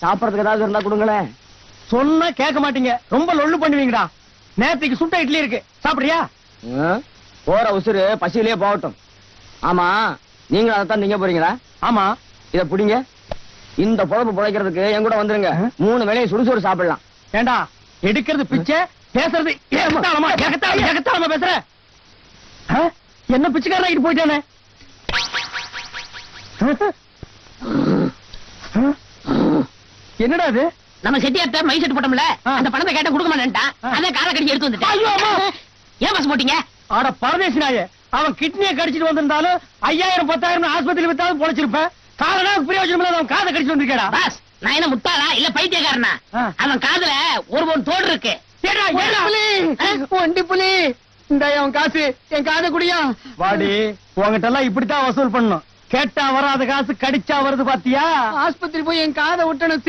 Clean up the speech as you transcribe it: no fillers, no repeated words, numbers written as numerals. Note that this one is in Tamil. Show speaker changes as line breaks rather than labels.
சாப்பிடறதுக்கு ஏதாவது இருந்தா கொடுங்களேன்.
சொன்னா கேட்க மாட்டீங்க, ரொம்ப லொள்ளு பண்ணுவீங்கடா. நேத்துக்கு சுட்ட இட்லி இருக்கு, சாப்பிடுறியா?
போற உசுறு பசியிலேயே போகட்டும். ஆமா, நீங்க அதைத்தான் நீங்க போறீங்களா?
ஆமா.
இத புடிங்க. இந்த பொழப்பு பிழைக்கிறதுக்கு என் கூட வந்துருங்க. 3 வேளையும் சுடுசோறு சாப்பிடலாம்.
ஏண்டா எடுக்கிறது பிச்சை, பேசுறது ஏகத்தாளமா பேசுற? என்ன பிச்சைக்காரன் ஆகிட்டு போயிட்டானே? என்னடா அது?
நம்ம செட்டியார்ட்ட மை செட்டு போட்டோம்ல, அந்த பணத்தை கேட்ட கொடுக்க மாட்டேன்ட்டான். அதான் காலை கடிச்சு எடுத்து வந்துட்டேன். ஏன் பஸ் போட்டீங்க?
ஆட பரதேசி நாயே, அவன் கிட்னியை கடிச்சிட்டு வந்திருந்தாலும் 5000 10,000 ஆஸ்பத்திரி வித்தாலும் பொழைச்சிருப்பேன். காலனா பிரயோஜனம் இல்ல, அவன் காதை கடிச்சு வந்திருக்கேடா.
பாஸ், நான் என்ன முட்டாளா இல்ல பைத்தியக்காரனா? அவன் காதுல ஒரு பொன் தோடு இருக்கு.
ஒண்டி புலி, இந்த அவன் காசு என் காதை குடியா. வாடி, உங்ககிட்ட எல்லாம் இப்படித்தான் வசூல் பண்ணும். கேட்டா வராத காசு கடிச்சா வருது பாத்தியா? ஆஸ்பத்திரி போய் என் காதை விட்டணும்.